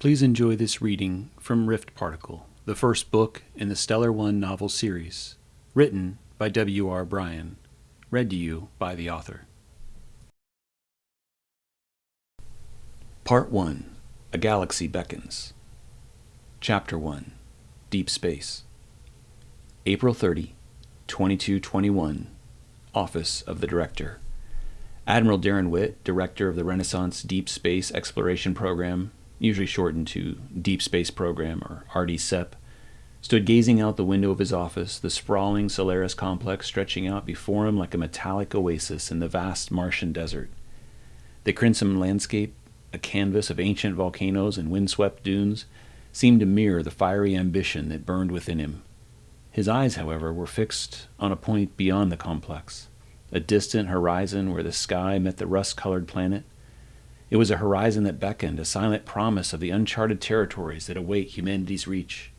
Please enjoy this reading from Rift Particle, the first book in the Stellar One novel series, written by W.R. Bryan, read to you by the author. Part 1. A Galaxy Beckons. Chapter 1. Deep Space. April 30, 2221. Office of the Director. Admiral Darren Witt, Director of the Renaissance Deep Space Exploration Program, usually shortened to Deep Space Program or RDSEP, stood gazing out the window of his office, the sprawling Solaris complex stretching out before him like a metallic oasis in the vast Martian desert. The crimson landscape, a canvas of ancient volcanoes and windswept dunes, seemed to mirror the fiery ambition that burned within him. His eyes, however, were fixed on a point beyond the complex, a distant horizon where the sky met the rust-colored planet. It was a horizon that beckoned, a silent promise of the uncharted territories that await humanity's reach.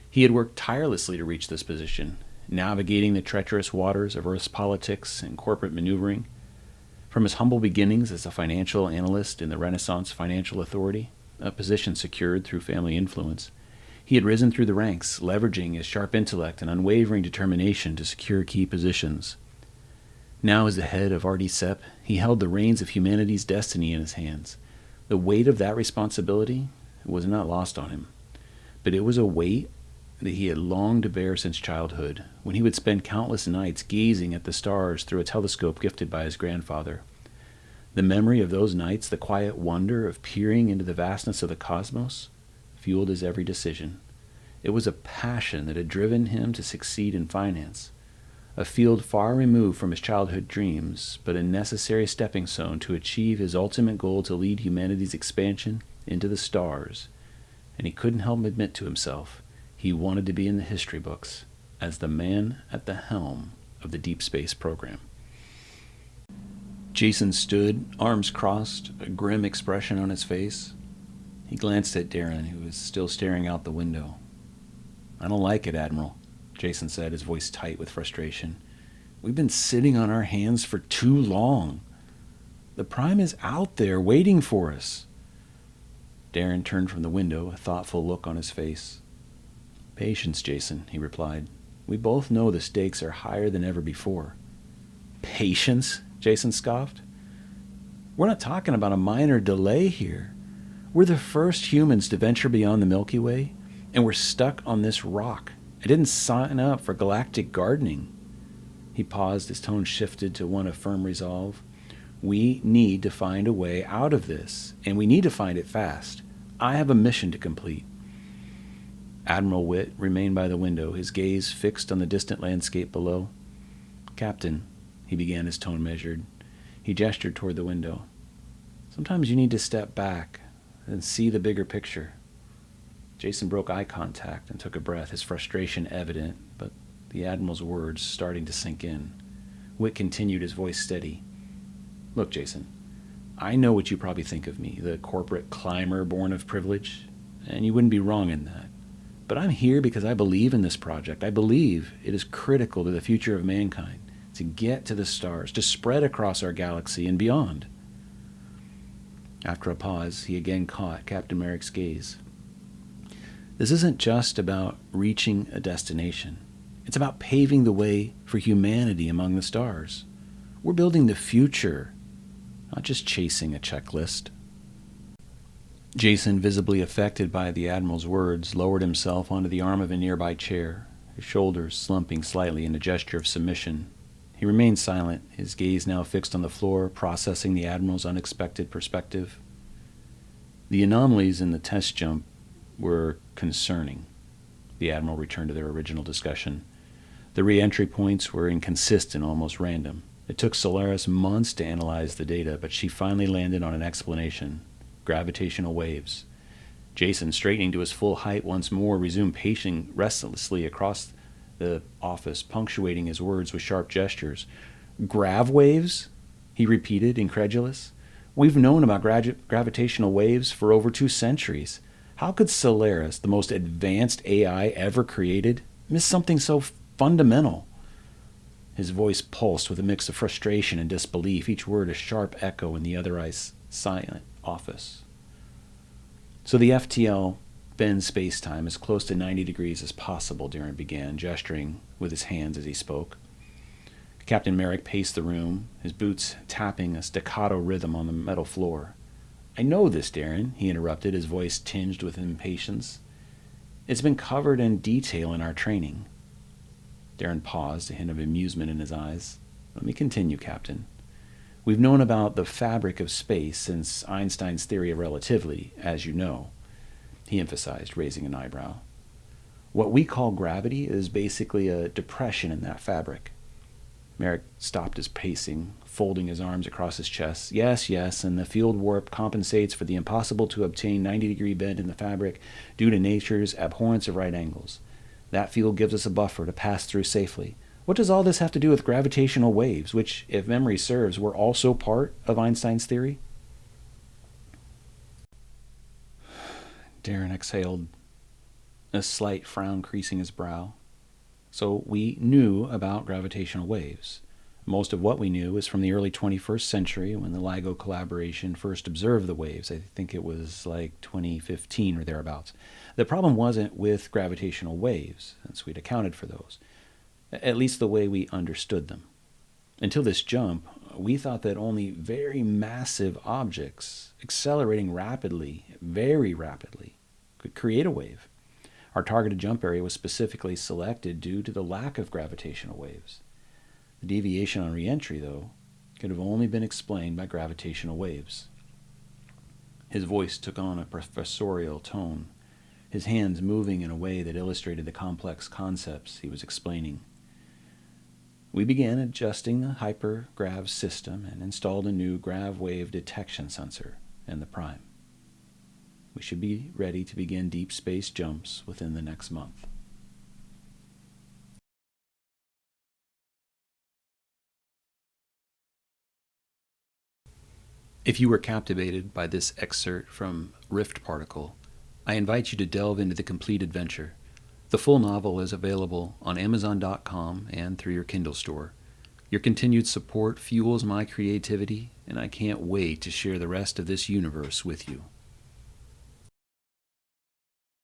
He had worked tirelessly to reach this position, navigating the treacherous waters of Earth's politics and corporate maneuvering. From his humble beginnings as a financial analyst in the Renaissance Financial Authority, a position secured through family influence, he had risen through the ranks, leveraging his sharp intellect and unwavering determination to secure key positions. Now, as the head of RDSEP, he held the reins of humanity's destiny in his hands. The weight of that responsibility was not lost on him, but it was a weight that he had longed to bear since childhood, when he would spend countless nights gazing at the stars through a telescope gifted by his grandfather. The memory of those nights, the quiet wonder of peering into the vastness of the cosmos, fueled his every decision. It was a passion that had driven him to succeed in finance, a field far removed from his childhood dreams, but a necessary stepping stone to achieve his ultimate goal to lead humanity's expansion into the stars. And he couldn't help but admit to himself he wanted to be in the history books as the man at the helm of the Deep Space Program. Jason stood, arms crossed, a grim expression on his face. He glanced at Darren, who was still staring out the window. "I don't like it, Admiral," Jason said, his voice tight with frustration. "We've been sitting on our hands for too long. The Prime is out there waiting for us." Darren turned from the window, a thoughtful look on his face. "Patience, Jason," he replied. "We both know the stakes are higher than ever before." "Patience?" Jason scoffed. "We're not talking about a minor delay here. We're the first humans to venture beyond the Milky Way, and we're stuck on this rock. I didn't sign up for galactic gardening." He paused, his tone shifted to one of firm resolve. "We need to find a way out of this, and we need to find it fast. I have a mission to complete." Admiral Witt remained by the window, his gaze fixed on the distant landscape below. "Captain," he began, his tone measured. He gestured toward the window. "Sometimes you need to step back and see the bigger picture." Jason broke eye contact and took a breath, his frustration evident, but the Admiral's words starting to sink in. Witt continued, his voice steady. "Look, Jason, I know what you probably think of me, the corporate climber born of privilege, and you wouldn't be wrong in that. But I'm here because I believe in this project. I believe it is critical to the future of mankind, to get to the stars, to spread across our galaxy and beyond." After a pause, he again caught Captain Merrick's gaze. "This isn't just about reaching a destination. It's about paving the way for humanity among the stars. We're building the future, not just chasing a checklist." Jason, visibly affected by the Admiral's words, lowered himself onto the arm of a nearby chair, his shoulders slumping slightly in a gesture of submission. He remained silent, his gaze now fixed on the floor, processing the Admiral's unexpected perspective. "The anomalies in the test jump were concerning." The Admiral returned to their original discussion. "The re-entry points were inconsistent, almost random. It took Solaris months to analyze the data, but she finally landed on an explanation: gravitational waves." Jason, straightening to his full height once more, resumed pacing restlessly across the office, punctuating his words with sharp gestures. "Grav waves?" he repeated, incredulous. "We've known about gravitational waves for over 2 centuries. How could Solaris, the most advanced AI ever created, miss something so fundamental?" His voice pulsed with a mix of frustration and disbelief, each word a sharp echo in the otherwise silent office. So the FTL bends space-time as close to 90 degrees as possible, Darren began, gesturing with his hands as he spoke. Captain Merrick paced the room, his boots tapping a staccato rhythm on the metal floor. I know this, Darren, he interrupted, his voice tinged with impatience. It's been covered in detail in our training. Darren paused, a hint of amusement in his eyes. Let me continue, Captain. We've known about the fabric of space since Einstein's theory of relativity, as you know, he emphasized, raising an eyebrow. What we call gravity is basically a depression in that fabric. Merrick stopped his pacing, folding his arms across his chest. Yes, and the field warp compensates for the impossible to obtain 90-degree bend in the fabric due to nature's abhorrence of right angles. That field gives us a buffer to pass through safely. What does all this have to do with gravitational waves, which, if memory serves, were also part of Einstein's theory? Darren exhaled, a slight frown creasing his brow. So we knew about gravitational waves. Most of what we knew was from the early 21st century when the LIGO collaboration first observed the waves. I think it was like 2015 or thereabouts. The problem wasn't with gravitational waves, since we'd accounted for those, at least the way we understood them. Until this jump, we thought that only very massive objects, accelerating rapidly, very rapidly, could create a wave. Our targeted jump area was specifically selected due to the lack of gravitational waves. The deviation on re-entry, though, could have only been explained by gravitational waves. His voice took on a professorial tone, his hands moving in a way that illustrated the complex concepts he was explaining. We began adjusting the hypergrav system and installed a new grav wave detection sensor and the prime. We should be ready to begin deep space jumps within the next month. If you were captivated by this excerpt from Rift Particle, I invite you to delve into the complete adventure. The full novel is available on Amazon.com and through your Kindle store. Your continued support fuels my creativity, and I can't wait to share the rest of this universe with you.